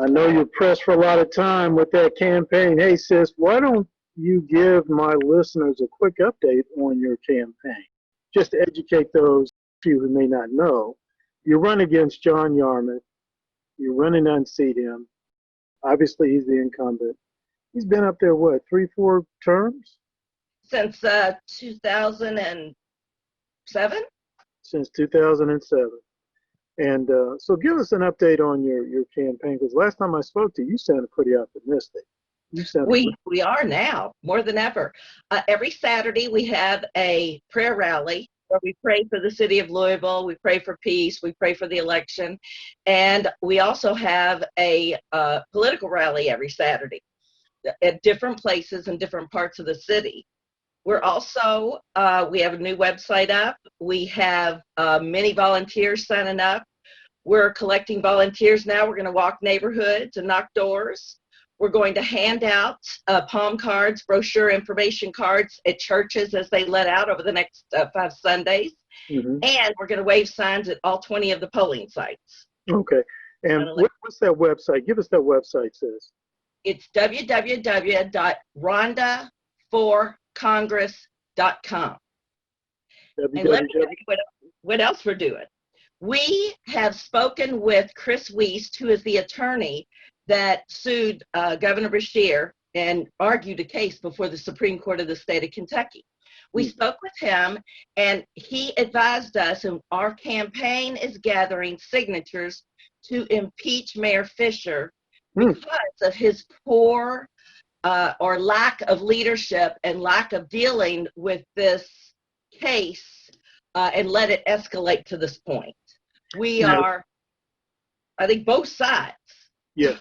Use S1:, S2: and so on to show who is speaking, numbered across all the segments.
S1: know you're pressed for a lot of time with that campaign. Hey, sis, why don't you give my listeners a quick update on your campaign? Just to educate those few who may not know. You run against Jon Yarmuth. You're running to unseat him. Obviously, he's the incumbent. He's been up there, what, 3-4 terms?
S2: Since 2007?
S1: Since 2007. And so give us an update on your campaign, because last time I spoke to you, you sounded pretty optimistic.
S2: We are now, more than ever. Every Saturday we have a prayer rally where we pray for the city of Louisville, we pray for peace, we pray for the election, and we also have a political rally every Saturday at different places in different parts of the city. We're also, we have a new website up. We have many volunteers signing up. We're collecting volunteers now. We're going to walk neighborhoods and knock doors. We're going to hand out palm cards, brochure information cards at churches as they let out over the next 5 Sundays. Mm-hmm. And we're going to wave signs at all 20 of the polling sites.
S1: Okay. And what's that website? Give us that website, sis.
S2: It's www.rhondaforcongress.com. And let me tell you what else we're doing. We have spoken with Chris Wiest, who is the attorney that sued Governor Beshear and argued a case before the Supreme Court of the state of Kentucky. We spoke with him, and he advised us, and our campaign is gathering signatures to impeach Mayor Fisher because of his poor or lack of leadership and lack of dealing with this case and let it escalate to this point. We are, I think both sides do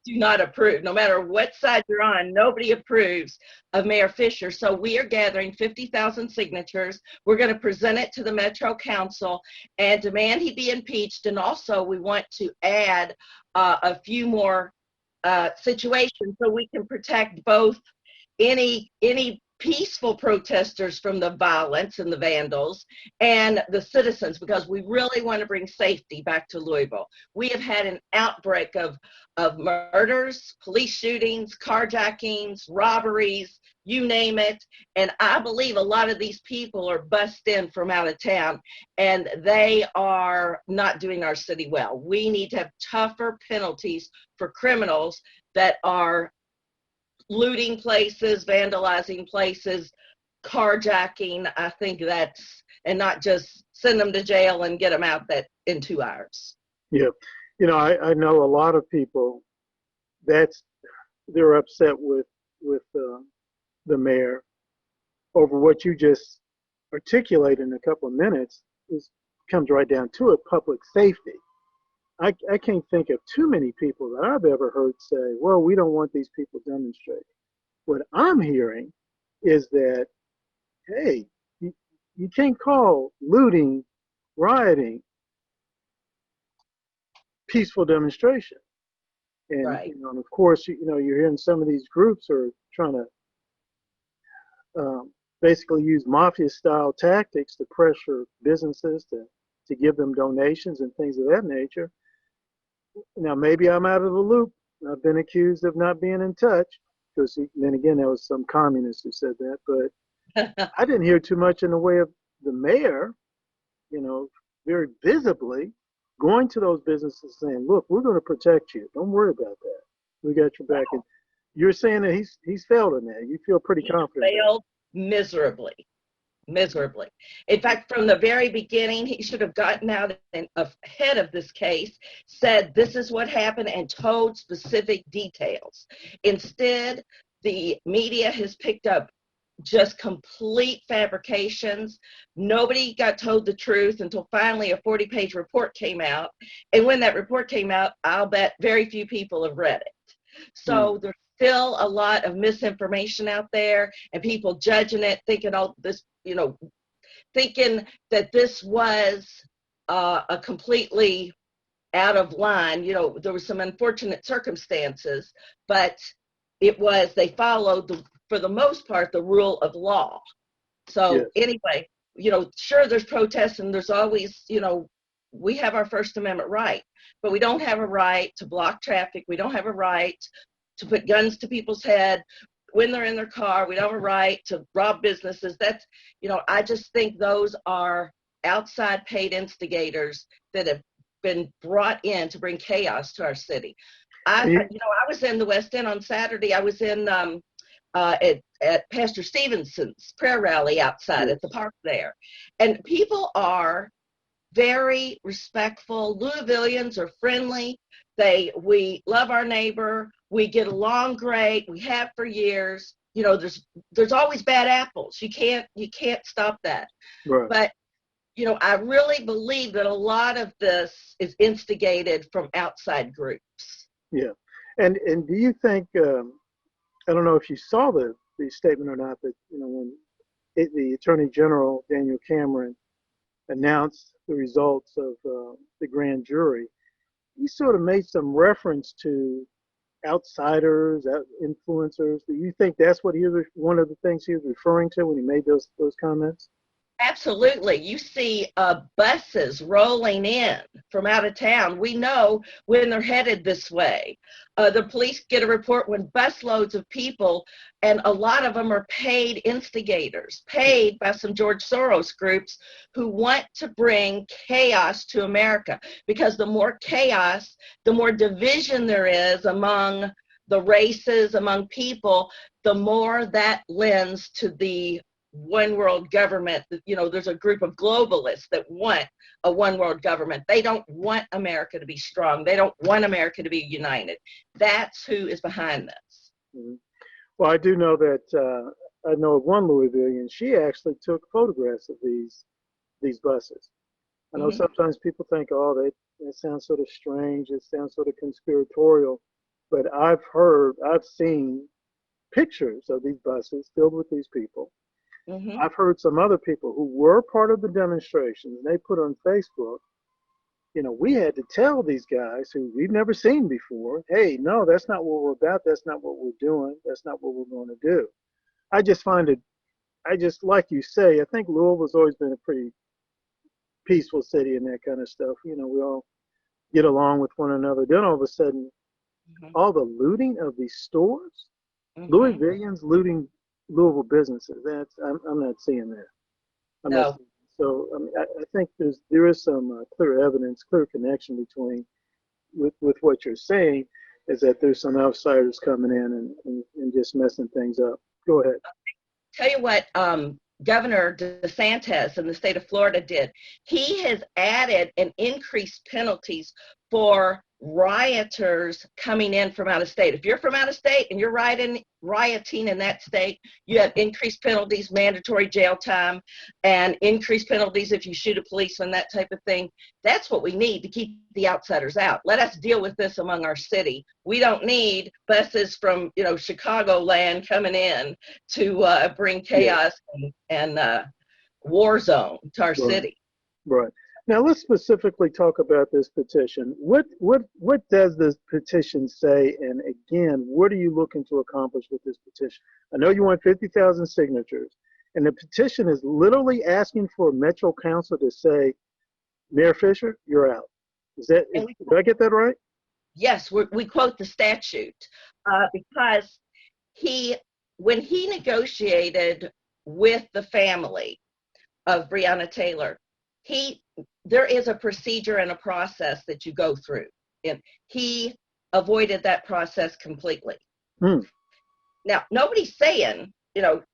S2: not approve. No matter what side you're on, nobody approves of Mayor Fisher. So we are gathering 50,000 signatures. We're going to present it to the Metro Council and demand he be impeached. And also we want to add a few more situations so we can protect both any peaceful protesters from the violence and the vandals and the citizens, because we really want to bring safety back to Louisville. We have had an outbreak of murders, police shootings, carjackings, robberies, you name it. And I believe a lot of these people are bussed in from out of town, and they are not doing our city well. We need to have tougher penalties for criminals that are looting places, vandalizing places, carjacking. I think that's, and not just send them to jail and get them out in 2 hours. Yeah.
S1: You know, I know a lot of people they're upset with the mayor over what you just articulated in a couple of minutes. Comes right down to it, public safety. I can't think of too many people that I've ever heard say, well, we don't want these people demonstrating. What I'm hearing is that, hey, you can't call looting, rioting, peaceful demonstration. And,
S2: right.
S1: And of course, you're hearing some of these groups are trying to basically use mafia-style tactics to pressure businesses to give them donations and things of that nature. Now, maybe I'm out of the loop. I've been accused of not being in touch, because then again, there was some communist who said that. But I didn't hear too much in the way of the mayor, very visibly going to those businesses saying, look, we're going to protect you. Don't worry about that. We got your back. And you're saying that he's failed in that. You feel pretty confident.
S2: Failed miserably. In fact, from the very beginning, he should have gotten out ahead of this case, said this is what happened, and told specific details. Instead, the media has picked up just complete fabrications. Nobody got told the truth until finally a 40-page report came out. And when that report came out, I'll bet very few people have read it. So there's still a lot of misinformation out there, and people judging it, thinking, oh, this, thinking that this was a completely out of line. There were some unfortunate circumstances, but they followed, for the most part, the rule of law. So anyway, sure, there's protests, and there's always, we have our First Amendment right, but we don't have a right to block traffic. We don't have a right to put guns to people's head when they're in their car. We don't have a right to rob businesses. That's, I just think those are outside paid instigators that have been brought in to bring chaos to our city. I was in the West End on Saturday. I was in at Pastor Stevenson's prayer rally outside at the park there, and people are very respectful. Louisvillians are friendly. We love our neighbor. We get along great. We have for years. There's always bad apples. You can't stop that.
S1: Right.
S2: But I really believe that a lot of this is instigated from outside groups.
S1: Yeah. And do you think, I don't know if you saw the statement or not, but when the Attorney General, Daniel Cameron, announced the results of the grand jury, he sort of made some reference to outsiders, influencers. Do you think that's what one of the things he was referring to when he made those comments?
S2: Absolutely. You see buses rolling in from out of town. We know when they're headed this way. The police get a report when busloads of people, and a lot of them are paid instigators, paid by some George Soros groups who want to bring chaos to America. Because the more chaos, the more division there is among the races, among people, the more that lends to the one world government. There's a group of globalists that want a one world government. They don't want America to be strong. They don't want America to be united. That's who is behind this.
S1: Mm-hmm. Well, I do know that I know of one Louisvillian. She actually took photographs of these buses. I know sometimes people think, oh, that sounds sort of strange. It sounds sort of conspiratorial. But I've seen pictures of these buses filled with these people. Mm-hmm. I've heard some other people who were part of the demonstrations, and they put on Facebook, we had to tell these guys who we've never seen before, hey, no, that's not what we're about. That's not what we're doing. That's not what we're going to do. I just like you say, I think Louisville's always been a pretty peaceful city and that kind of stuff. We all get along with one another. Then all of a sudden, all the looting of these stores, Louisvillians looting Louisville businesses. I'm not seeing that.
S2: No.
S1: So I think there is some clear evidence, clear connection between with what you're saying, is that there's some outsiders coming in and just messing things up. Go ahead.
S2: Tell you what, Governor DeSantis in the state of Florida did. He has added and increased penalties for rioters coming in from out of state. If you're from out of state and you're rioting in that state, you have increased penalties, mandatory jail time, and increased penalties if you shoot a policeman, that type of thing. That's what we need to keep the outsiders out. Let us deal with this among our city. We don't need buses from Chicagoland coming in to bring chaos and war zone to our city.
S1: Right. Now let's specifically talk about this petition. What does this petition say? And again, what are you looking to accomplish with this petition? I know you want 50,000 signatures, and the petition is literally asking for Metro Council to say, Mayor Fisher, you're out. Did I get that right?
S2: Yes, we quote the statute because when he negotiated with the family of Breonna Taylor, there is a procedure and a process that you go through, and he avoided that process completely. Now, nobody's saying,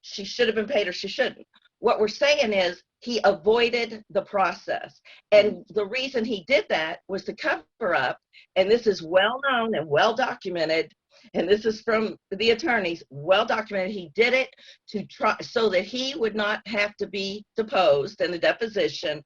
S2: she should have been paid or she shouldn't. What we're saying is he avoided the process. And the reason he did that was to cover up, and this is well known and well documented, and this is from the attorneys, well documented. He did it to try so that he would not have to be deposed in the deposition,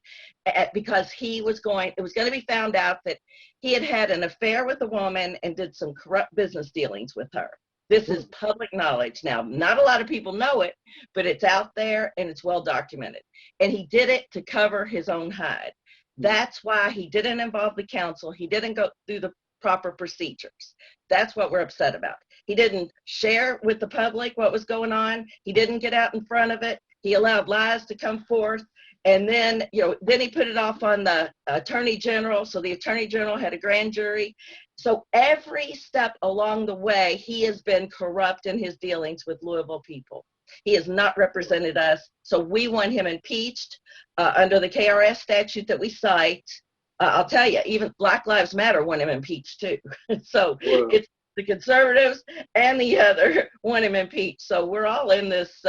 S2: because it was going to be found out that he had had an affair with a woman and did some corrupt business dealings with her. This is public knowledge. Now, not a lot of people know it, but it's out there and it's well documented. And he did it to cover his own hide. That's why he didn't involve the council. He didn't go through the proper procedures. That's what we're upset about. He didn't share with the public what was going on. He didn't get out in front of it. He allowed lies to come forth, And then, then he put it off on the attorney general. So the attorney general had a grand jury. So every step along the way, he has been corrupt in his dealings with Louisville people. He has not represented us. So we want him impeached under the KRS statute that we cite. I'll tell you, even Black Lives Matter want him impeached too. So it's the conservatives and the other want him impeached. So we're all in this,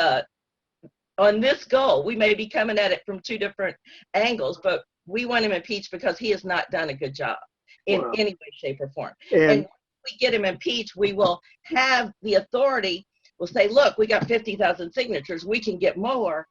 S2: on this goal. We may be coming at it from two different angles, but we want him impeached because he has not done a good job in any way, shape, or form. And if we get him impeached, we will have the authority. We'll say, look, we got 50,000 signatures. We can get more.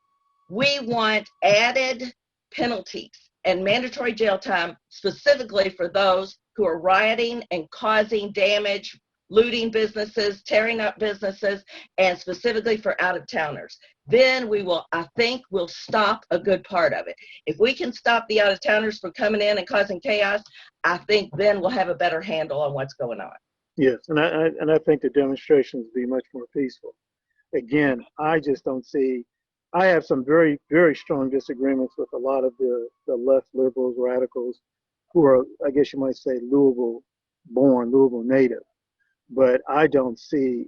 S2: We want added penalties and mandatory jail time specifically for those who are rioting and causing damage, looting businesses, tearing up businesses, and specifically for out-of-towners. Then we will, I think, we'll stop a good part of it. If we can stop the out-of-towners from coming in and causing chaos, I think then we'll have a better handle on what's going on.
S1: Yes, and I think the demonstrations will be much more peaceful. Again, I just don't see. I have some very, very strong disagreements with a lot of the left liberals, radicals, who are, I guess you might say, Louisville-born, Louisville native. But I don't see.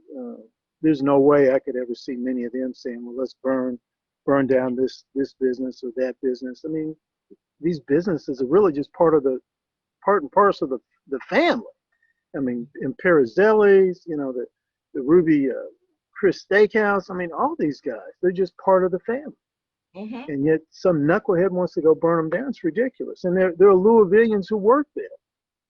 S1: There's no way I could ever see many of them saying, "Well, let's burn down this business or that business." I mean, these businesses are really just part and parcel of the family. I mean, Imperizelli's, the Ruby Chris Steakhouse. I mean, all these guys, they're just part of the family. Mm-hmm. And yet some knucklehead wants to go burn them down. It's ridiculous. And there are Louisvillians who work there.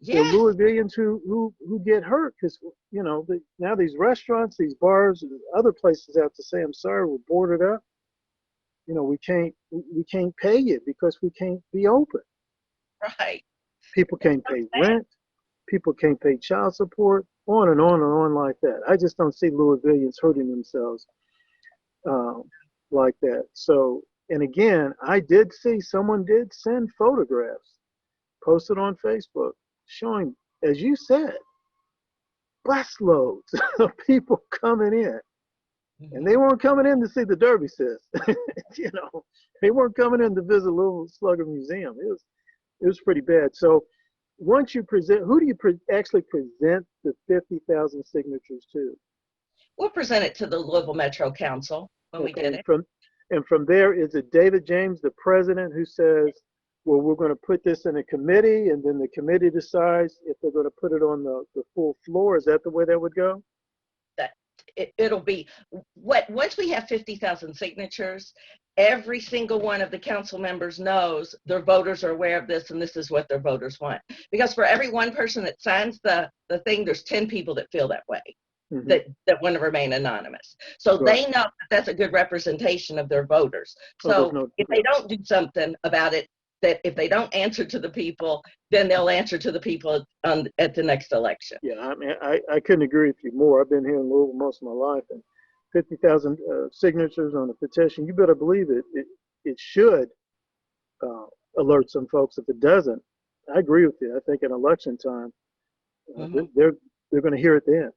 S1: Yes. There are Louisvillians who get hurt because, now these restaurants, these bars, and other places have to say, I'm sorry, we're boarded up. We can't pay you because we can't be open.
S2: Right.
S1: People can't pay rent. People can't pay child support, on and on and on like that. I just don't see Louisvillians hurting themselves like that. So, and again, I did see someone did send photographs posted on Facebook showing, as you said, busloads of people coming in. Mm-hmm. And they weren't coming in to see the Derby, sis. They weren't coming in to visit Louisville Slugger Museum. It was pretty bad. So, once you present, who do you actually present the 50,000 signatures to?
S2: We'll present it to the Louisville Metro Council when we get it.
S1: From there, is it David James, the president, who says, well, we're going to put this in a committee, and then the committee decides if they're going to put it on the full floor? Is that the way that would go?
S2: It'll be once we have 50,000 signatures, every single one of the council members knows their voters are aware of this and this is what their voters want. Because for every one person that signs the thing, there's 10 people that feel that way, mm-hmm. that want to remain anonymous. So They know that's a good representation of their voters. So if they don't do something about it, that if they don't answer to the people, then they'll answer to the people at the next election.
S1: Yeah, I mean, I couldn't agree with you more. I've been here in Louisville most of my life, and 50,000 signatures on a petition, you better believe it should alert some folks. If it doesn't, I agree with you. I think in election time, mm-hmm. they're going to hear it then.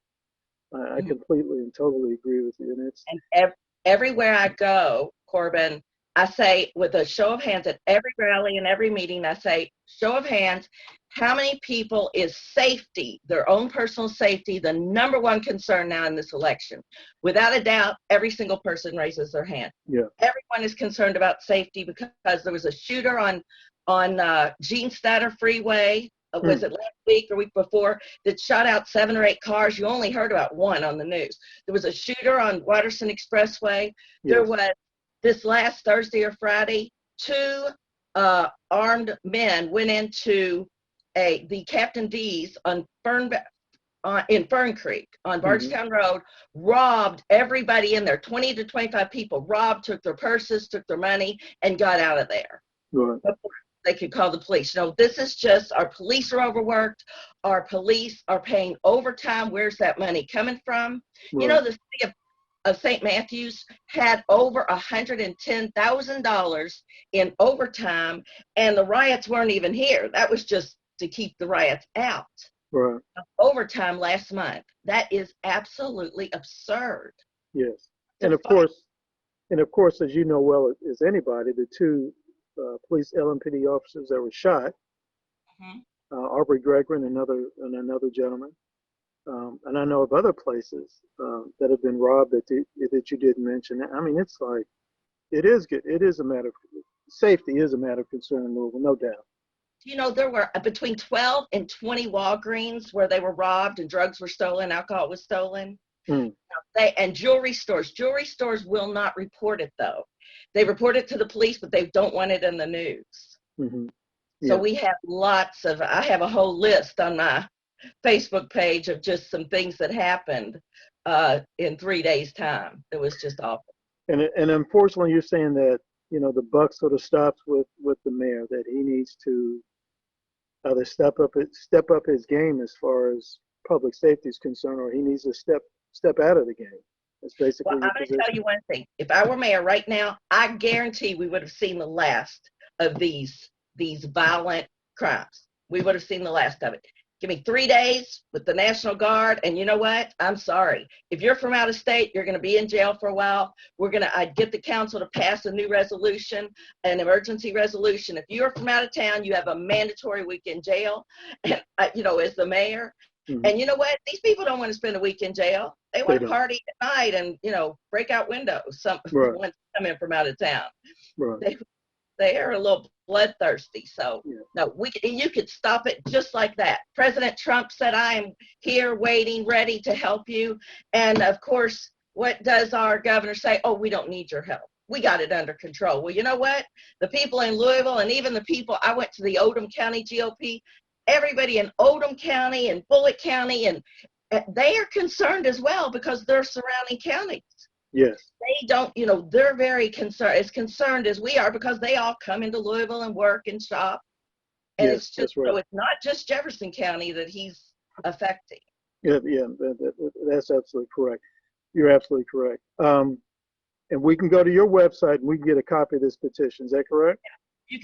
S1: I mm-hmm. completely and totally agree with you.
S2: And everywhere I go, Corbin, I say with a show of hands at every rally and every meeting, I say, show of hands, how many people is safety, their own personal safety, the number one concern now in this election? Without a doubt, every single person raises their hand. Yeah. Everyone is concerned about safety because there was a shooter on Gene Statter Freeway, was it last week or week before, that shot out 7 or 8 cars. You only heard about one on the news. There was a shooter on Watterson Expressway. Yes. There was, this last Thursday or Friday, 2 armed men went into the Captain D's on in Fern Creek on Bardstown mm-hmm. Road, robbed everybody in there, 20 to 25 people, took their purses, took their money, and got out of there. Right. Before they could call the police. This is just, our police are overworked. Our police are paying overtime. Where's that money coming from? Right. The city of St. Matthews had over $110,000 in overtime, and the riots weren't even here. That was just to keep the riots out. Right. Overtime last month. That is absolutely absurd.
S1: Yes. And of course, as you know well as anybody, the two police LMPD officers that were shot.
S2: Mhm.
S1: Aubrey Gregory and another gentleman. And I know of other places that have been robbed that you didn't mention. I mean, it's like, it is good. It is a matter of safety is a matter of concern in Louisville, no doubt.
S2: You know, there were between 12 and 20 Walgreens where they were robbed and drugs were stolen, alcohol was stolen. And jewelry stores will not report it though. They report it to the police, but they don't want it in the news.
S1: Mm-hmm.
S2: So we have I have a whole list on my Facebook page of just some things that happened in 3 days' time. It was just awful.
S1: And unfortunately, you're saying that, you know, the buck sort of stops with the mayor, that he needs to either step up his game as far as public safety is concerned, or he needs to step out of the game. That's basically.
S2: Well, I'm going to tell you one thing. If I were mayor right now, I guarantee we would have seen the last of these violent crimes. We would have seen the last of it. Give me 3 days with the National Guard, and you know what? I'm sorry. If you're from out of state, you're going to be in jail for a while. I'd get the council to pass a new resolution, an emergency resolution. If you're from out of town, you have a mandatory week in jail, you know, as the mayor. Mm-hmm. And you know what? These people don't want to spend a week in jail. They want to party at night and, you know, break out windows. Some ones come in from out of town. Right. They are a little bloodthirsty. So no, you could stop it just like that. President Trump said, I am here waiting, ready to help you. And of course, what does our governor say? Oh, we don't need your help. We got it under control. Well, you know what? The people in Louisville and even the people, I went to the Oldham County GOP, everybody in Oldham County and Bullitt County, and they are concerned as well because they're surrounding counties.
S1: Yes.
S2: They don't, you know, they're very concerned as we are because they all come into Louisville and work and shop. And
S1: yes,
S2: it's just, so it's not just Jefferson County that he's affecting.
S1: Yeah, that's absolutely correct. You're absolutely correct. And we can go to your website and we can get a copy of this petition. Is that correct?
S2: Yeah. You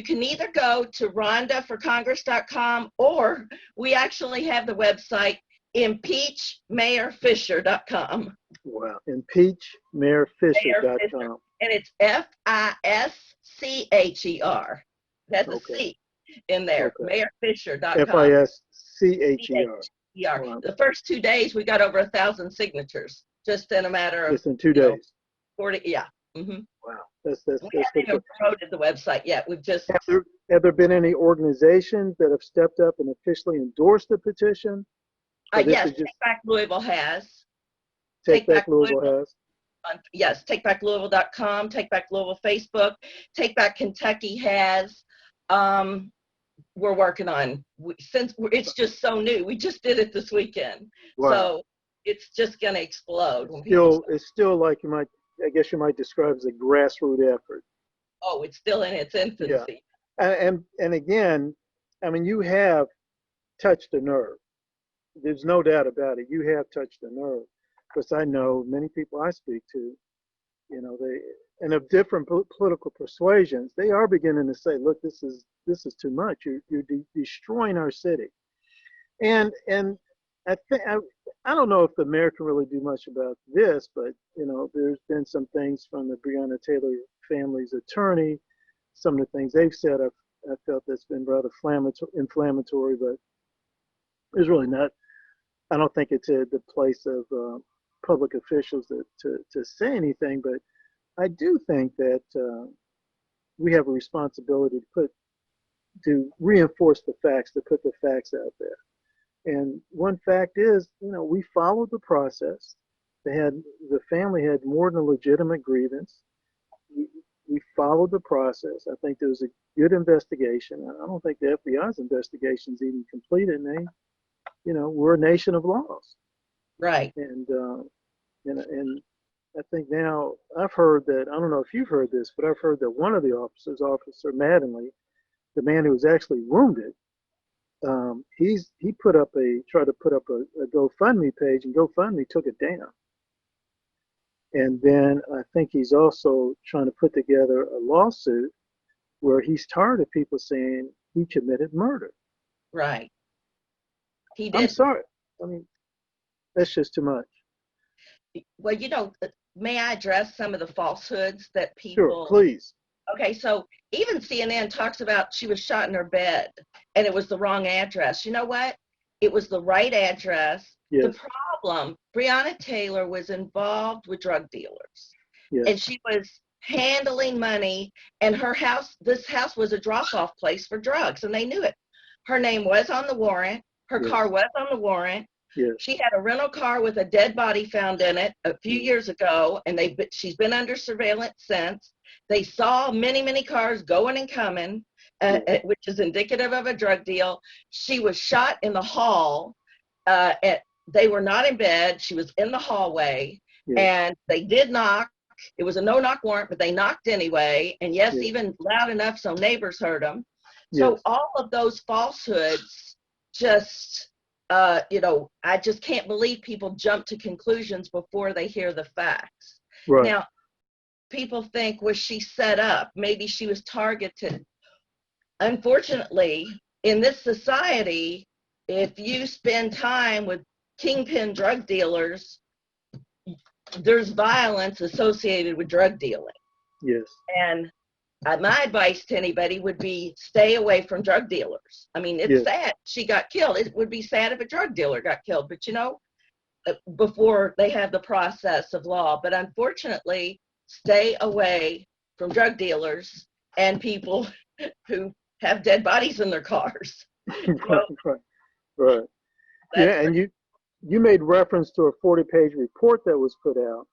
S2: can either go to rhondaforcongress.com, or we actually have the website impeachmayorfisher.com.
S1: Wow, impeachmayorfisher.com.
S2: And it's FISCHER. That's a C in there. Mayorfisher.com.
S1: FISCHER.
S2: Wow. The first 2 days we got over 1,000 signatures just in a matter of.
S1: Just in 2 days.
S2: 40. Yeah. Mm-hmm.
S1: Wow,
S2: we haven't even promoted the website yet. We've just.
S1: Have there been any organizations that have stepped up and officially endorsed the petition?
S2: Yes, Take Back Louisville has.
S1: Take Back Louisville has.
S2: Yes, TakeBackLouisville.com, Take Back Louisville Facebook, Take Back Kentucky has. We're working on, since it's just so new. We just did it this weekend. Wow. So it's just going to explode.
S1: It's still like I guess you might describe as a grassroots effort.
S2: Oh, it's still in its infancy.
S1: Yeah. And again, I mean, you have touched a nerve. There's no doubt about it. You have touched a nerve, because I know many people I speak to, you know, and of different political persuasions, they are beginning to say, look, this is too much. You're destroying our city. And I think, I don't know if the mayor can really do much about this, but, you know, there's been some things from the Breonna Taylor family's attorney, some of the things they've said, I felt that's been rather inflammatory, but there's really not, I don't think it's the place of public officials to say anything, but I do think that we have a responsibility to reinforce the facts, to put the facts out there. And one fact is, you know, we followed the process. The family had more than a legitimate grievance. We followed the process. I think there was a good investigation. I don't think the FBI's investigation is even completed. And they, you know, we're a nation of laws.
S2: Right.
S1: And I think now I've heard that, I don't know if you've heard this, but I've heard that one of the officers, Officer Mattingly, the man who was actually wounded, he tried to put up a GoFundMe page, and GoFundMe took it down. And then I think he's also trying to put together a lawsuit where he's tired of people saying he committed murder.
S2: Right. He did.
S1: I'm sorry. I mean, that's just too much.
S2: Well, you know, may I address some of the falsehoods that people.
S1: Sure, please.
S2: Okay, so even CNN talks about she was shot in her bed and it was the wrong address. You know what? It was the right address. The
S1: Yes.
S2: problem, Breonna Taylor was involved with drug dealers,
S1: Yes.
S2: and she was handling money, and her house, this house was a drop-off place for drugs, and they knew it. Her name was on the warrant. Her
S1: Yes.
S2: car was on the warrant.
S1: Yes.
S2: She had a rental car with a dead body found in it a few years ago, and she's been under surveillance since. They saw many, many cars going and coming, which is indicative of a drug deal. She was shot in the hall. They were not in bed. She was in the hallway, and they did knock. It was a no-knock warrant, but they knocked anyway. And yes, even loud enough so neighbors heard them. So all of those falsehoods just, you know, I just can't believe people jump to conclusions before they hear the facts.
S1: Right.
S2: Now, people think, was she set up? Maybe she was targeted. Unfortunately, in this society, if you spend time with kingpin drug dealers, there's violence associated with drug dealing.
S1: Yes.
S2: And my advice to anybody would be stay away from drug dealers. I mean, it's sad she got killed. It would be sad if a drug dealer got killed, but you know, before they have the process of law. But unfortunately, stay away from drug dealers and people who have dead bodies in their cars.
S1: Right. Yeah, and you made reference to a 40-page report that was put out,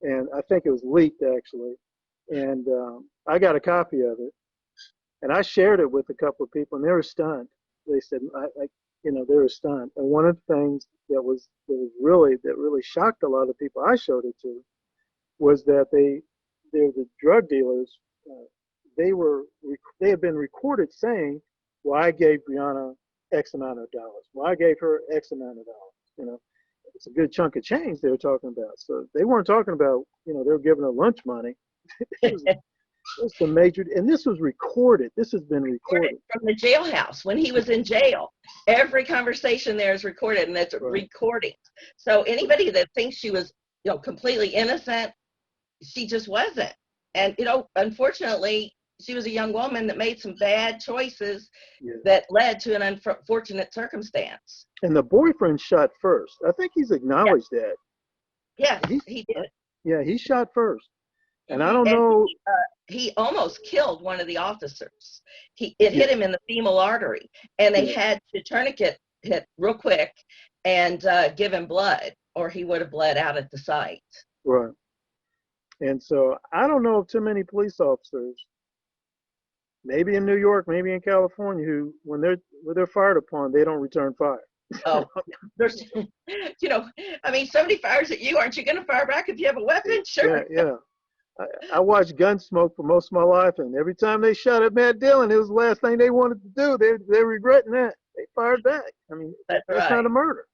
S1: and I think it was leaked actually, and I got a copy of it, and I shared it with a couple of people, and they were stunned. They said, you know, they were stunned. And one of the things that really shocked a lot of people I showed it to was that they're the drug dealers. They had been recorded saying, "Well, I gave Breonna X amount of dollars. Well, I gave her X amount of dollars." You know, it's a good chunk of change they were talking about. So they weren't talking about, you know, they were giving her lunch money. It was the major, and this was recorded. This has been recorded
S2: from the jailhouse when he was in jail. Every conversation there is recorded, and it's recordings. So anybody that thinks she was, you know, completely innocent, she just wasn't. And you know, unfortunately, she was a young woman that made some bad choices that led to an unfortunate circumstance.
S1: And the boyfriend shot first. I think he's acknowledged that.
S2: Yeah, he did.
S1: Yeah, he shot first. And I don't know.
S2: He almost killed one of the officers. It hit him in the femoral artery, and they had to tourniquet hit real quick and give him blood, or he would have bled out at the site.
S1: Right. And so I don't know of too many police officers, maybe in New York, maybe in California, who when they're fired upon, they don't return fire.
S2: Oh, there's, you know, I mean, somebody fires at you, aren't you going to fire back if you have a weapon? Sure.
S1: Yeah. I watched Gunsmoke for most of my life, and every time they shot at Matt Dillon, it was the last thing they wanted to do. They're regretting that. They fired back. I mean, that's not a murder.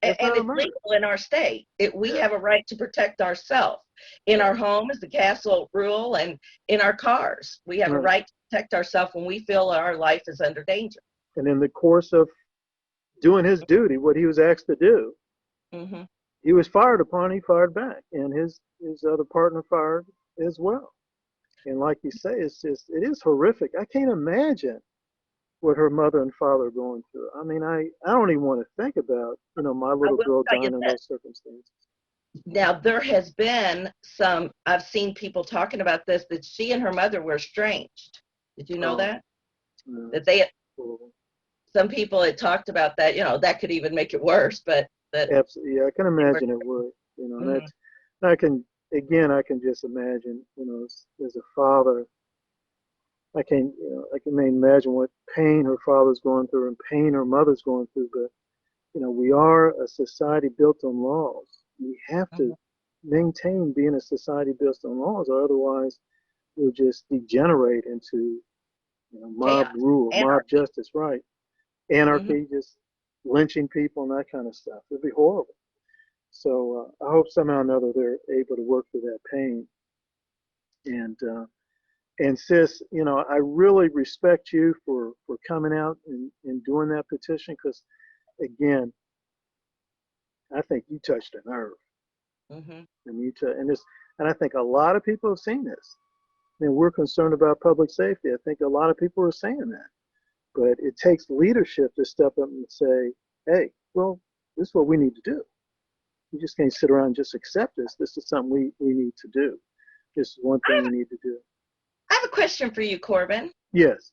S2: And it's legal in our state. We have a right to protect ourselves in our homes, the castle rule, and in our cars. We have a right to protect ourselves when we feel our life is under danger.
S1: And in the course of doing his duty, what he was asked to do, he was fired upon. He fired back, and his other partner fired as well. And like you say, it is horrific. I can't imagine what her mother and father are going through. I mean, I don't even want to think about, you know, my little girl dying in those circumstances.
S2: Now, there has been I've seen people talking about this, that she and her mother were estranged. Did you know that? That some people had talked about that, you know, that could even make it worse, but
S1: absolutely, yeah, I can imagine it would, you know, I can just imagine, you know, as a father, I can imagine what pain her father's going through and pain her mother's going through. But, you know, we are a society built on laws. We have to maintain being a society built on laws, or otherwise we'll just degenerate into, you know, mob rule, mob justice, right? Anarchy, just lynching people and that kind of stuff. It'd be horrible. So I hope somehow or another they're able to work through that pain. And sis, you know, I really respect you for coming out and doing that petition, because, again, I think you touched a nerve. And I think a lot of people have seen this. and we're concerned about public safety. I think a lot of people are saying that. But it takes leadership to step up and say, hey, well, this is what we need to do. You just can't sit around and just accept this. This is something we need to do. This is one thing we need to do.
S2: I have a question for you, Corbin.
S1: Yes.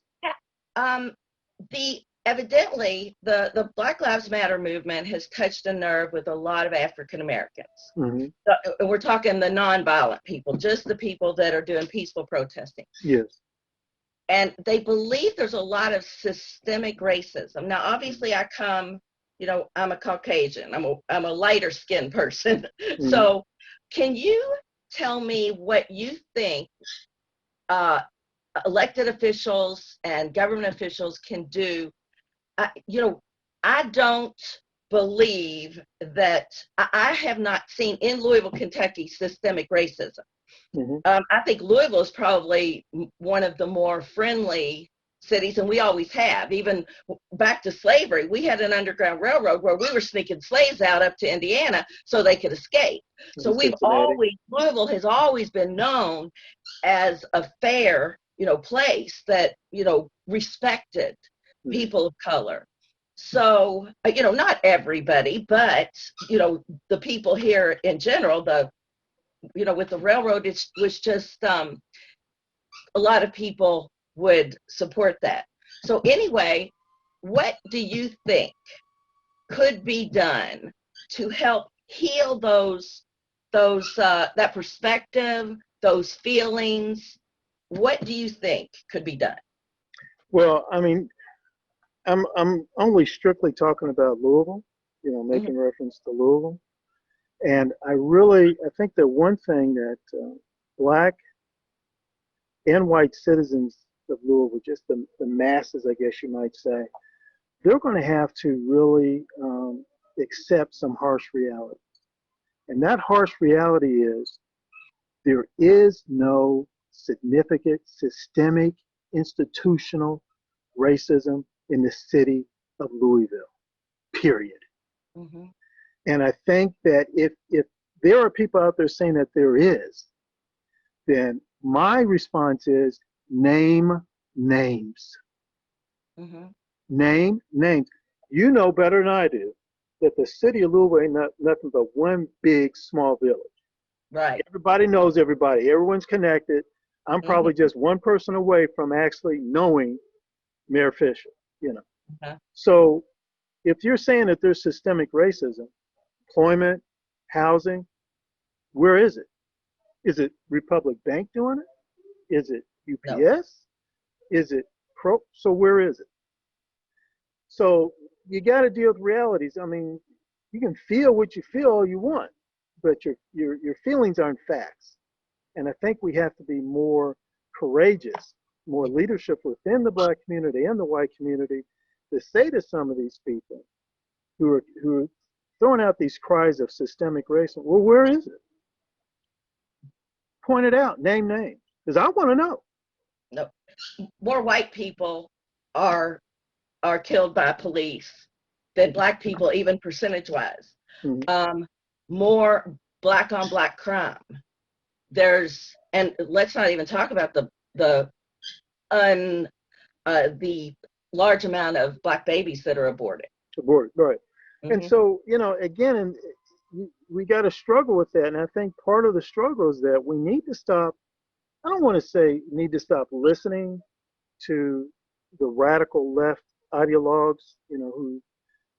S2: Evidently, the Black Lives Matter movement has touched a nerve with a lot of African Americans.
S1: Mm-hmm.
S2: So, we're talking the nonviolent people, just the people that are doing peaceful protesting.
S1: Yes.
S2: And they believe there's a lot of systemic racism. Now, obviously, I'm a Caucasian. I'm a lighter skinned person. Mm-hmm. So, can you tell me what you think elected officials and government officials can do? I don't believe that I have not seen in Louisville, Kentucky, systemic racism. Mm-hmm. I think Louisville is probably one of the more friendly cities, and we always have. Even back to slavery, we had an underground railroad where we were sneaking slaves out up to Indiana so they could escape. So Louisville has always been known as a fair, place that, respected people of color. So, not everybody, but, the people here in general, with the railroad, it was just a lot of people would support that. So anyway, what do you think could be done to help heal that perspective, those feelings? What do you think could be done?
S1: Well, I mean, I'm only strictly talking about Louisville, making mm-hmm. reference to Louisville. And I think that one thing that Black and white citizens of Louisville, just the masses, I guess you might say, they're going to have to really accept some harsh reality. And that harsh reality is there is no significant systemic institutional racism in the city of Louisville, period. Mm-hmm. And I think that if there are people out there saying that there is, then my response is name names. Mm-hmm. Name names. You know better than I do that the city of Louisville ain't nothing but one big small village.
S2: Right.
S1: Everybody knows everybody. Everyone's connected. I'm probably mm-hmm. just one person away from actually knowing Mayor Fisher, Uh-huh. So if you're saying that there's systemic racism, employment, housing, where is it? Is it Republic Bank doing it? Is it UPS? No. Is it Pro? So where is it? So you got to deal with realities. I mean, you can feel what you feel all you want, but your feelings aren't facts. And I think we have to be more courageous, more leadership within the Black community and the white community to say to some of these people who are throwing out these cries of systemic racism, well, where is it? Point it out, name names, because I want to know.
S2: No, more white people are killed by police than Black people, even percentage-wise. Mm-hmm. More Black on Black crime. And let's not even talk about the large amount of Black babies that are aborted.
S1: Aborted, right. Mm-hmm. And so, again, we got to struggle with that. And I think part of the struggle is that we need to stop, I don't want to say need to stop listening to the radical left ideologues, who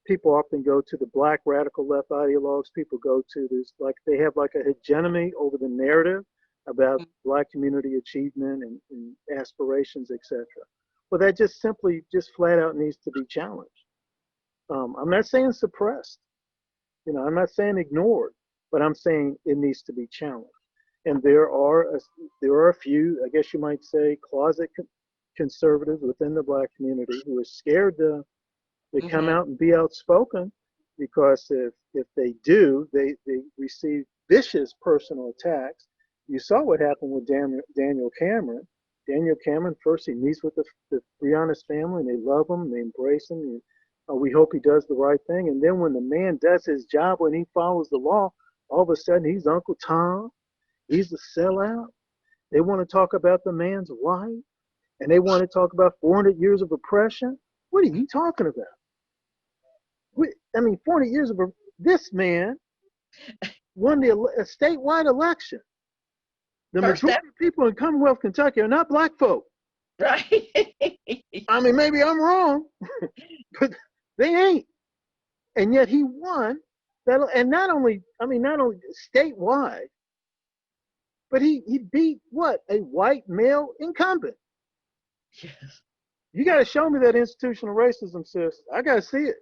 S1: people often go to the Black radical left ideologues. People go to this, like they have like a hegemony over the narrative about Black community achievement and aspirations, etc. Well, that just simply, flat out needs to be challenged. I'm not saying suppressed. I'm not saying ignored, but I'm saying it needs to be challenged. And there are a few, I guess you might say, closet conservatives within the Black community who are scared to mm-hmm. come out and be outspoken, because if they do, they receive vicious personal attacks. You saw what happened with Daniel Cameron. Daniel Cameron, first he meets with the Breonna's family, and they love him, they embrace him, and we hope he does the right thing. And then when the man does his job, when he follows the law, all of a sudden he's Uncle Tom, he's a sellout. They want to talk about the man's wife, and they want to talk about 400 years of oppression. What are you talking about? 400 years of this man won a statewide election. The majority of people in Commonwealth Kentucky are not black folk.
S2: Right.
S1: Maybe I'm wrong, but they ain't. And yet he won that, and not only statewide, but he beat what? A white male incumbent.
S2: Yes.
S1: You got to show me that institutional racism, sis. I got to see it.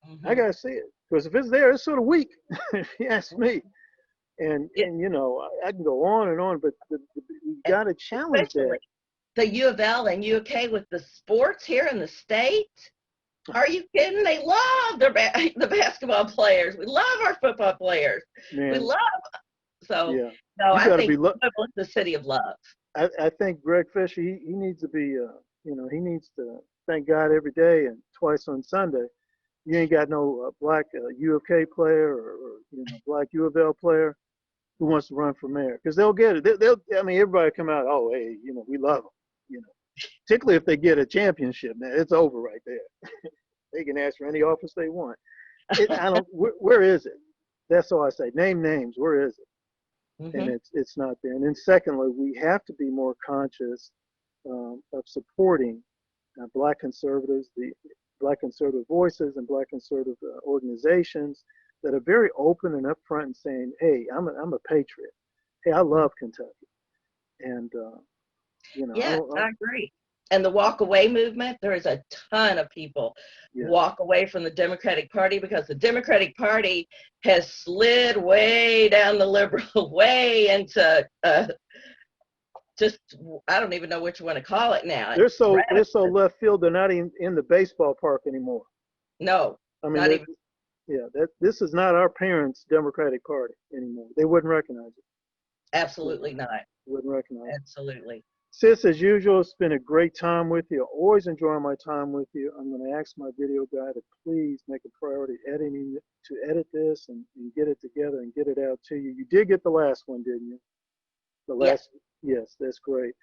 S2: Mm-hmm.
S1: I got to see it, because if it's there, it's sort of weak. If you ask me. And I can go on and on, but you got to challenge that.
S2: The U of L and UK with the sports here in the state. Are you kidding? They love the basketball players. We love our football players.
S1: Man.
S2: We love. So,
S1: yeah.
S2: No, I think it's the city of love.
S1: I think Greg Fisher, he needs to be, he needs to thank God every day and twice on Sunday. You ain't got no black U of K player or black U of L player who wants to run for mayor, because they'll get it. Everybody come out, oh, hey, we love them, particularly if they get a championship. Man, it's over right there. They can ask for any office they want. Where is it? That's all I say. Name names. Where is it? Mm-hmm. And it's not there. And then secondly, we have to be more conscious of supporting black conservatives, the black conservative voices and black conservative organizations that are very open and upfront and saying, hey, I'm a patriot. Hey, I love Kentucky. And,
S2: I agree. And the walk away movement, there is a ton of people walk away from the Democratic Party because the Democratic Party has slid way down the liberal way into I don't even know what you want to call it now.
S1: They're so left field, they're not even in the baseball park anymore.
S2: No, not even.
S1: Yeah, this is not our parents' Democratic Party anymore. They wouldn't recognize it.
S2: Absolutely not.
S1: Wouldn't recognize it.
S2: Absolutely.
S1: Sis, as usual, it's been a great time with you. Always enjoying my time with you. I'm going to ask my video guy to please make a priority to edit this and get it together and get it out to you. You did get the last one, didn't you? The last, yes, that's great.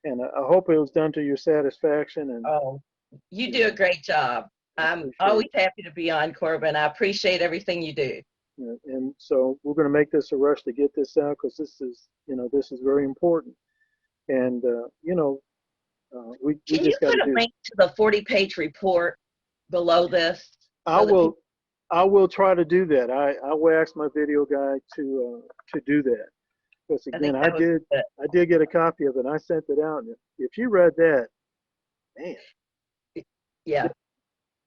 S1: And I hope it was done to your satisfaction. And
S2: you do a great job. I'm always happy to be on, Corbin. I appreciate everything you do.
S1: Yeah, and so we're going to make this a rush to get this out, because this is very important. And we
S2: Can
S1: just got to
S2: put a link to the 40-page report below this?
S1: I will try to do that. I will ask my video guy to do that, because again, I did get a copy of it. And I sent it out, and if you read that, man,
S2: yeah,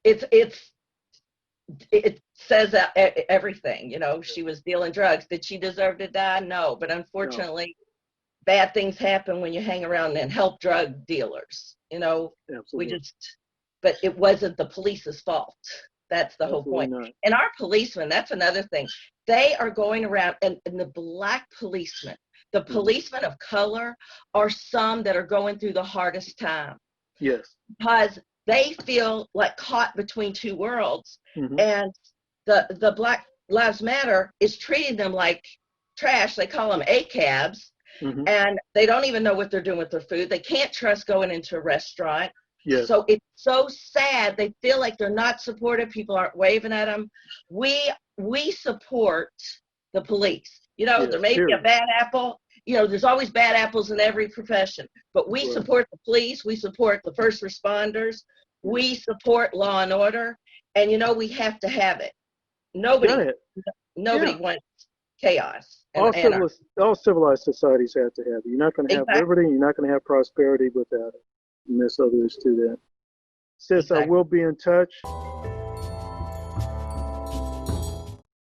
S2: it says everything. She was dealing drugs. Did she deserve to die? No, but unfortunately. No. Bad things happen when you hang around and help drug dealers.
S1: Absolutely.
S2: But it wasn't the police's fault. That's the whole point. Not. And our policemen, that's another thing. They are going around, and the black policemen, the policemen of color, are some that are going through the hardest time.
S1: Yes.
S2: Because they feel like caught between two worlds, and the Black Lives Matter is treating them like trash. They call them ACABs. And they don't even know what they're doing with their food. They can't trust going into a restaurant.
S1: Yes.
S2: So it's so sad. They feel like they're not supported. People aren't waving at them. We support the police. There may be a bad apple. There's always bad apples in every profession. But we support the police. We support the first responders. We support law and order. And, we have to have it. Nobody wants chaos.
S1: All civilized societies have to have it. You're not going to have liberty. You're not going to have prosperity without it. And there's others to that. Sis, I will be in touch.